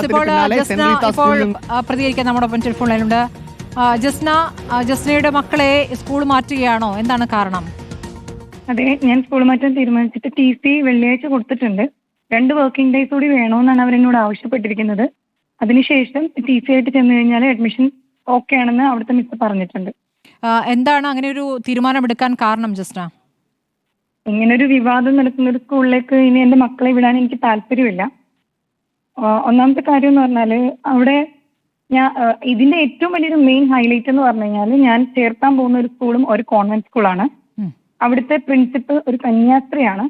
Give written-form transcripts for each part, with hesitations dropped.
ഇപ്പോൾ ജസ്ന ഇപ്പോൾ പ്രതികരിക്കാൻ നമ്മുടെ ടെലിഫോൺ ലൈനുണ്ട്. ജസ്നയുടെ മക്കളെ സ്കൂൾ മാറ്റുകയാണോ? എന്താണ് കാരണം? അതെ, ഞാൻ സ്കൂൾ മാറ്റാൻ തീരുമാനിച്ചിട്ട് TC വെള്ളിയാഴ്ച കൊടുത്തിട്ടുണ്ട്. 2 വർക്കിംഗ് ഡേയ്സ് കൂടി വേണമെന്നാണ് അവരെന്നോട് ആവശ്യപ്പെട്ടിരിക്കുന്നത്. അതിനുശേഷം TC ആയിട്ട് ചെന്ന് കഴിഞ്ഞാൽ അഡ്മിഷൻ ഓക്കെ ആണെന്ന് അവിടുത്തെ മിസ് പറഞ്ഞിട്ടുണ്ട്. എന്താണ് അങ്ങനെ ഒരു തീരുമാനമെടുക്കാൻ കാരണം ജസ്ന? ഇങ്ങനൊരു വിവാദം നടക്കുന്ന ഒരു സ്കൂളിലേക്ക് ഇനി എൻ്റെ മക്കളെ വിടാൻ എനിക്ക് താല്പര്യമില്ല. ഒന്നാമത്തെ കാര്യം എന്ന് പറഞ്ഞാൽ അവിടെ ഇതിന്റെ ഏറ്റവും വലിയൊരു മെയിൻ ഹൈലൈറ്റ് എന്ന് പറഞ്ഞു കഴിഞ്ഞാൽ ഞാൻ ചേർത്താൻ പോകുന്ന ഒരു സ്കൂളും ഒരു കോൺവെന്റ് സ്കൂളാണ്. അവിടുത്തെ പ്രിൻസിപ്പൽ ഒരു കന്യാസ്ത്രീയാണ്.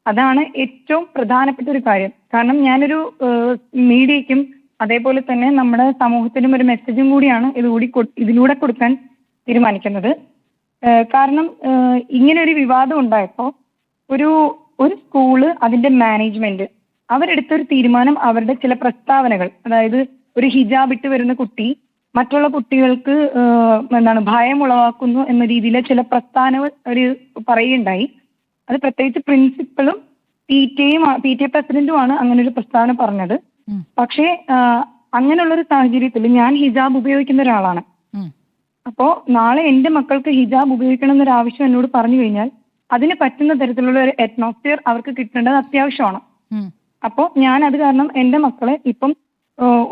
അതാണ് ഏറ്റവും പ്രധാനപ്പെട്ട ഒരു കാര്യം. കാരണം ഞാനൊരു മീഡിയയ്ക്കും അതേപോലെ തന്നെ നമ്മുടെ സമൂഹത്തിനും ഒരു മെസ്സേജും കൂടിയാണ് ഇതിലൂടെ കൊടുക്കാൻ തീരുമാനിക്കുന്നത്. കാരണം ഇങ്ങനെ ഒരു വിവാദം ഉണ്ടായപ്പോൾ ഒരു സ്കൂള് അതിന്റെ മാനേജ്മെന്റ് അവരെടുത്തൊരു തീരുമാനം, അവരുടെ ചില പ്രസ്താവനകൾ, അതായത് ഒരു ഹിജാബ് ഇട്ട് വരുന്ന കുട്ടി മറ്റുള്ള കുട്ടികൾക്ക് ഭയം ഉളവാക്കുന്നു എന്ന രീതിയിലെ ചില പ്രസ്താവനകൾ ഒരു പറയുകയുണ്ടായി. അത് പ്രത്യേകിച്ച് പ്രിൻസിപ്പളും PTA പ്രസിഡന്റുമാണ് അങ്ങനെ ഒരു പ്രസ്താവന പറഞ്ഞത്. പക്ഷേ അങ്ങനെയുള്ളൊരു സാഹചര്യത്തിൽ ഞാൻ ഹിജാബ് ഉപയോഗിക്കുന്ന ഒരാളാണ്. അപ്പോ നാളെ എന്റെ മക്കൾക്ക് ഹിജാബ് ഉപയോഗിക്കണം എന്നൊരു ആവശ്യം എന്നോട് പറഞ്ഞു കഴിഞ്ഞാൽ അതിന് പറ്റുന്ന തരത്തിലുള്ള ഒരു അറ്റ്മോസ്ഫിയർ അവർക്ക് കിട്ടേണ്ടത് അത്യാവശ്യമാണ്. അപ്പോൾ ഞാൻ അത് കാരണം എന്റെ മക്കളെ ഇപ്പം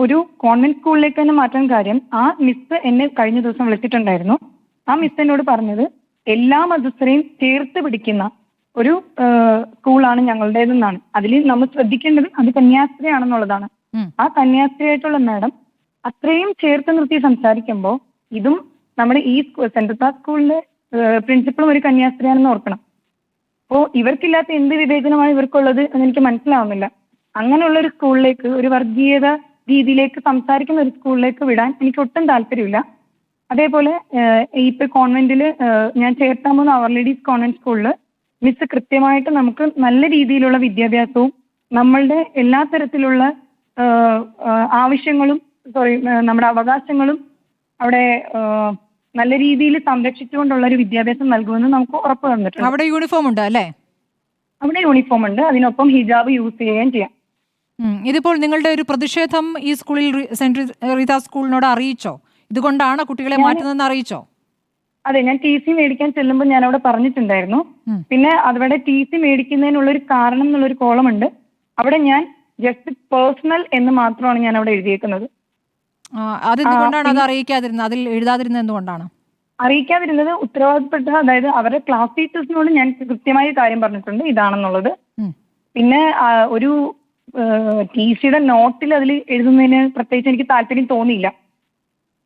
ഒരു കോൺവെന്റ് സ്കൂളിലേക്ക് തന്നെ മാറ്റാൻ കാര്യം, ആ മിസ് എന്നെ കഴിഞ്ഞ ദിവസം വിളിച്ചിട്ടുണ്ടായിരുന്നു. ആ മിസ് എന്നോട് പറഞ്ഞത് എല്ലാ മതസ്ഥരെയും ചേർത്ത് പിടിക്കുന്ന ഒരു സ്കൂളാണ് ഞങ്ങളുടേതെന്നാണ്. അതിൽ നമ്മൾ ശ്രദ്ധിക്കേണ്ടത് അത് കന്യാസ്ത്രീയാണെന്നുള്ളതാണ്. ആ കന്യാസ്ത്രീയായിട്ടുള്ള മാഡം അത്രയും ചേർത്ത് നിർത്തി സംസാരിക്കുമ്പോൾ ഇതും നമ്മുടെ ഈ സെൻട്രൽ ക്ലാസ് സ്കൂളിലെ പ്രിൻസിപ്പളും ഒരു കന്യാസ്ത്രീയാണെന്ന് ഓർക്കണം. അപ്പോൾ ഇവർക്കില്ലാത്ത എന്ത് വിവേചനമാണ് ഇവർക്കുള്ളത് എന്ന് എനിക്ക് മനസ്സിലാവുന്നില്ല. അങ്ങനെയുള്ള ഒരു സ്കൂളിലേക്ക്, ഒരു വർഗീയത രീതിയിലേക്ക് സംസാരിക്കുന്ന ഒരു സ്കൂളിലേക്ക് വിടാൻ എനിക്ക് ഒട്ടും താല്പര്യമില്ല. അതേപോലെ ഇപ്പൊ കോൺവെന്റിൽ ഞാൻ ചേർത്താൻ പോകുന്ന അവർ ലേഡീസ് കോൺവെന്റ് സ്കൂളിൽ മിസ് കൃത്യമായിട്ട് നമുക്ക് നല്ല രീതിയിലുള്ള വിദ്യാഭ്യാസവും നമ്മളുടെ എല്ലാ തരത്തിലുള്ള ആവശ്യങ്ങളും നമ്മുടെ അവകാശങ്ങളും അവിടെ നല്ല രീതിയിൽ സംരക്ഷിച്ചുകൊണ്ടുള്ള ഒരു വിദ്യാഭ്യാസം നൽകുമെന്ന് നമുക്ക് ഉറപ്പ് തന്നിട്ടുണ്ട്. അവിടെ യൂണിഫോം ഉണ്ട് അല്ലേ? അവിടെ യൂണിഫോം ഉണ്ട്, അതിനൊപ്പം ഹിജാബ് യൂസ് ചെയ്യുകയും ചെയ്യാം. ഇതിപ്പോൾ നിങ്ങളുടെ ഒരു പ്രതിഷേധം ഈ സ്കൂളിൽ സെന്റ് റീത്ത സ്കൂളിനോട് അറിയിച്ചോ? ഇതുകൊണ്ടാണ് കുട്ടികളെ മാറ്റുന്നതെന്ന് അറിയിച്ചോ? അതെ, ഞാൻ TC മേടിക്കാൻ ചെല്ലുമ്പോൾ ഞാൻ അവിടെ പറഞ്ഞിട്ടുണ്ടായിരുന്നു. പിന്നെ അവിടെ TC മേടിക്കുന്നതിനുള്ള ഒരു കാരണം എന്നുള്ളൊരു കോളം ഉണ്ട്. അവിടെ ഞാൻ ജസ്റ്റ് പേഴ്സണൽ എന്ന് മാത്രമാണ് ഞാൻ അവിടെ എഴുതിയേക്കുന്നത്. അതെന്തുകൊണ്ടാണ് അത് അറിയിക്കാതിരുന്നത്? അതിൽ എഴുതാതിരുന്നത് എന്തുകൊണ്ടാണ്? അറിയിക്കാതിരുന്നത് ഉത്തരവാദപ്പെട്ട, അതായത് അവരുടെ ക്ലാസ് ടീച്ചേഴ്സിനോട് ഞാൻ കൃത്യമായ കാര്യം പറഞ്ഞിട്ടുണ്ട് ഇതാണെന്നുള്ളത്. പിന്നെ ഒരു TCയുടെ നോട്ടിൽ അതിൽ എഴുതുന്നതിന് പ്രത്യേകിച്ച് എനിക്ക് താല്പര്യം തോന്നിയില്ല.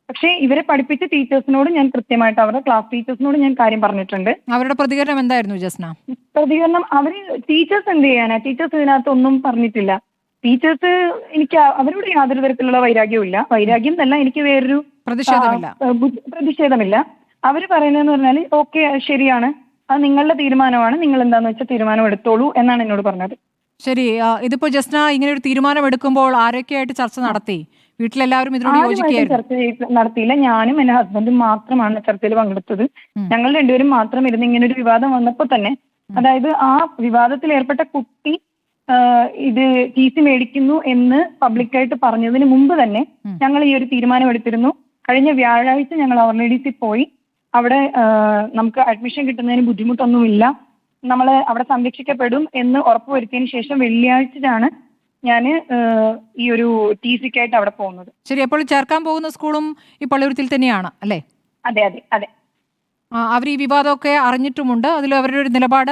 പക്ഷേ ഇവരെ പഠിപ്പിച്ച ടീച്ചേഴ്സിനോട് ഞാൻ കൃത്യമായിട്ട്, അവരുടെ ക്ലാസ് ടീച്ചേഴ്സിനോട് ഞാൻ കാര്യം പറഞ്ഞിട്ടുണ്ട്. അവരുടെ പ്രതികരണം എന്തായിരുന്നു ജസ്ന? പ്രതികരണം ടീച്ചേഴ്സ് എന്ത് ചെയ്യാനാ? ടീച്ചേഴ്സ് ഇതിനകത്ത് ഒന്നും പറഞ്ഞിട്ടില്ല. ടീച്ചേഴ്സ് എനിക്ക് അവരോട് യാതൊരു തരത്തിലുള്ള വൈരാഗ്യം എന്നല്ല, എനിക്ക് വേറൊരു പ്രതിഷേധമില്ല. അവര് പറയുന്നതെന്ന് പറഞ്ഞാൽ ഓക്കെ ശരിയാണ്, അത് നിങ്ങളുടെ തീരുമാനമാണ്, നിങ്ങൾ എന്താന്ന് വെച്ചാൽ തീരുമാനം എടുത്തോളൂ എന്നാണ് എന്നോട് പറഞ്ഞത്. ശരി, ഇതിപ്പോ ജസ്ന ഇങ്ങനെ ഒരു തീരുമാനം എടുക്കുമ്പോൾ ആരൊക്കെയായിട്ട് ചർച്ച നടത്തി? വീട്ടിലെല്ലാവരും ഇതിനോട് യോജിക്കുകയായിരുന്നു? ചർച്ച നടത്തിയില്ല. ഞാനും എന്റെ ഹസ്ബൻഡും മാത്രമാണ് ചർച്ചയിൽ പങ്കെടുത്തത്. ഞങ്ങൾ രണ്ടുപേരും മാത്രം ഇരുന്ന് ഇങ്ങനെ ഒരു വിവാദം വന്നപ്പോൾ തന്നെ, അതായത് ആ വിവാദത്തിൽ ഏർപ്പെട്ട കുട്ടി ഇത് TC മേടിക്കുന്നു എന്ന് പബ്ലിക്കായിട്ട് പറഞ്ഞതിന് മുമ്പ് തന്നെ ഞങ്ങൾ ഈ ഒരു തീരുമാനം എടുത്തിരുന്നു. കഴിഞ്ഞ വ്യാഴാഴ്ച ഞങ്ങൾ അവർ ലേഡീസിൽ പോയി. അവിടെ നമുക്ക് അഡ്മിഷൻ കിട്ടുന്നതിന് ബുദ്ധിമുട്ടൊന്നുമില്ല, നമ്മൾ അവിടെ സംരക്ഷിക്കപ്പെടും എന്ന് ഉറപ്പുവരുത്തിയതിനു ശേഷം വെള്ളിയാഴ്ചയാണ് ഞാൻ ഈ ഒരു TCക്കായിട്ട് അവിടെ പോകുന്നത്. ശരി, അപ്പോൾ ചേർക്കാൻ പോകുന്ന സ്കൂളും ഈ പള്ളിയൂരത്തിൽ തന്നെയാണ് അല്ലേ? അതെ അതെ അതെ. അവർ ഈ വിവാദമൊക്കെ അറിഞ്ഞിട്ടുമുണ്ട്. അതിൽ അവരുടെ ഒരു നിലപാട്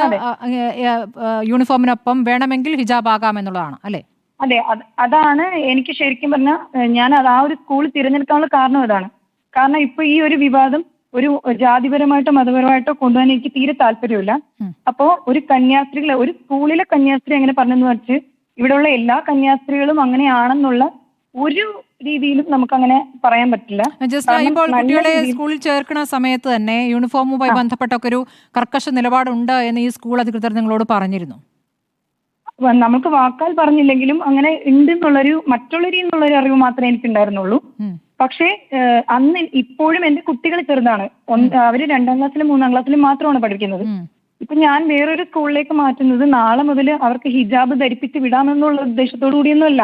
യൂണിഫോമിനൊപ്പം വേണമെങ്കിൽ ഹിജാബ് ആകാം എന്നുള്ളതാണ് അല്ലേ? അതെ, അതാണ് എനിക്ക് ശരിക്കും പറഞ്ഞാൽ ഞാൻ ആ ഒരു സ്കൂൾ തിരഞ്ഞെടുക്കാനുള്ള കാരണം അതാണ്. കാരണം ഇപ്പൊ ഈ ഒരു വിവാദം ഒരു ജാതിപരമായിട്ടോ മതപരമായിട്ടോ കൊണ്ടുപോകാൻ എനിക്ക് തീരെ താല്പര്യമില്ല. അപ്പോ ഒരു സ്കൂളിലെ കന്യാസ്ത്രീ അങ്ങനെ പറഞ്ഞെന്ന് വെച്ച് ഇവിടെയുള്ള എല്ലാ കന്യാസ്ത്രീകളും അങ്ങനെയാണെന്നുള്ള ഒരു രീതിയിലും നമുക്കങ്ങനെ പറയാൻ പറ്റില്ല. ഇപ്പോൾ കുട്ടികളെ സ്കൂളിൽ ചേർക്കുന്ന സമയത്ത് തന്നെ യൂണിഫോമുമായി ബന്ധപ്പെട്ടൊക്കെ ഒരു കർക്കശ നിലപാടുണ്ട് എന്ന് ഈ സ്കൂൾ അധികൃതർ നിങ്ങളോട് പറഞ്ഞിരുന്നു? നമുക്ക് വാക്കാൽ പറഞ്ഞില്ലെങ്കിലും അങ്ങനെ ഉണ്ടെന്നുള്ളൊരു മറ്റുള്ളൊരു അറിവ് മാത്രമേ എനിക്ക് ഉണ്ടായിരുന്നുള്ളൂ. പക്ഷേ അന്ന് ഇപ്പോഴും എന്റെ കുട്ടികൾ ചെറുതാണ്. അവര് 2ാം ക്ലാസ്സിലും 3ാം ക്ലാസ്സിലും മാത്രമാണ് പഠിക്കുന്നത്. ഇപ്പൊ ഞാൻ വേറൊരു സ്കൂളിലേക്ക് മാറ്റുന്നത് നാളെ മുതൽ അവർക്ക് ഹിജാബ് ധരിപ്പിച്ച് വിടാമെന്നുള്ള ഉദ്ദേശത്തോടു കൂടിയൊന്നുമല്ല.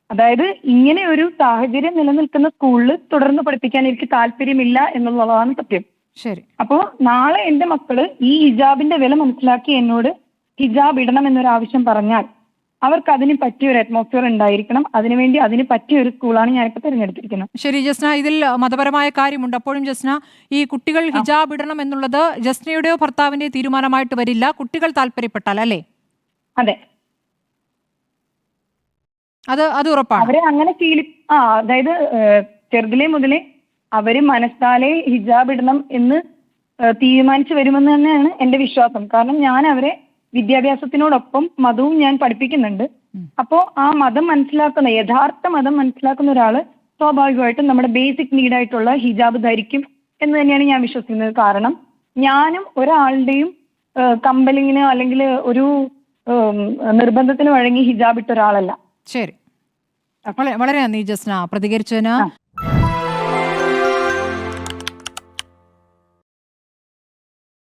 അതായത് ഇങ്ങനെ ഒരു സാഹചര്യം നിലനിൽക്കുന്ന സ്കൂളിൽ തുടർന്ന് പഠിപ്പിക്കാൻ എനിക്ക് താല്പര്യമില്ല എന്നുള്ളതാണ് സത്യം. ശരി. അപ്പോൾ നാളെ എന്റെ മക്കള് ഈ ഹിജാബിന്റെ വില മനസ്സിലാക്കി എന്നോട് ഹിജാബ് ഇടണം എന്നൊരു ആവശ്യം പറഞ്ഞാൽ അവർക്ക് അതിന് പറ്റിയ ഒരു അറ്റ്മോസ്ഫിയർ ഉണ്ടായിരിക്കണം. അതിനുവേണ്ടി അതിന് പറ്റിയ ഒരു സ്കൂളാണ് ഞാനിപ്പോൾ തിരഞ്ഞെടുത്തിരിക്കുന്നത്. ശരി ജസ്ന, ഇതിൽ മതപരമായ കാര്യമുണ്ട്. അപ്പോഴും ജസ്ന, ഈ കുട്ടികൾ ഹിജാബ് ഇടണം എന്നുള്ളത് ജസ്നയുടെയോ ഭർത്താവിന്റെയോ തീരുമാനമായിട്ട് വരില്ല, കുട്ടികൾ താല്പര്യപ്പെട്ടാൽ, അല്ലേ? അതെ, അത് ഉറപ്പാണ്. അവരെ അങ്ങനെ അതായത് ചെറുതിലേ മുതലേ അവര് മനസ്സാലെ ഹിജാബ് ഇടണം എന്ന് തീരുമാനിച്ചു വരുമെന്ന് തന്നെയാണ് എന്റെ വിശ്വാസം. കാരണം ഞാൻ അവരെ വിദ്യാഭ്യാസത്തിനോടൊപ്പം മതവും ഞാൻ പഠിപ്പിക്കുന്നുണ്ട്. അപ്പോ ആ മതം മനസ്സിലാക്കുന്ന, യഥാർത്ഥ മതം മനസ്സിലാക്കുന്ന ഒരാള് സ്വാഭാവികമായിട്ടും നമ്മുടെ ബേസിക് നീഡായിട്ടുള്ള ഹിജാബ് ധരിക്കും എന്ന് തന്നെയാണ് ഞാൻ വിശ്വസിക്കുന്നത്. കാരണം ഞാനും ഒരാളുടെയും കമ്പലിങ്ങിന് അല്ലെങ്കിൽ ഒരു നിർബന്ധത്തിന് വഴങ്ങി ഹിജാബ് ഇട്ട ഒരാളല്ല. ശരി, വളരെ നന്ദി ജസ്ന പ്രതികരിച്ചതിന്.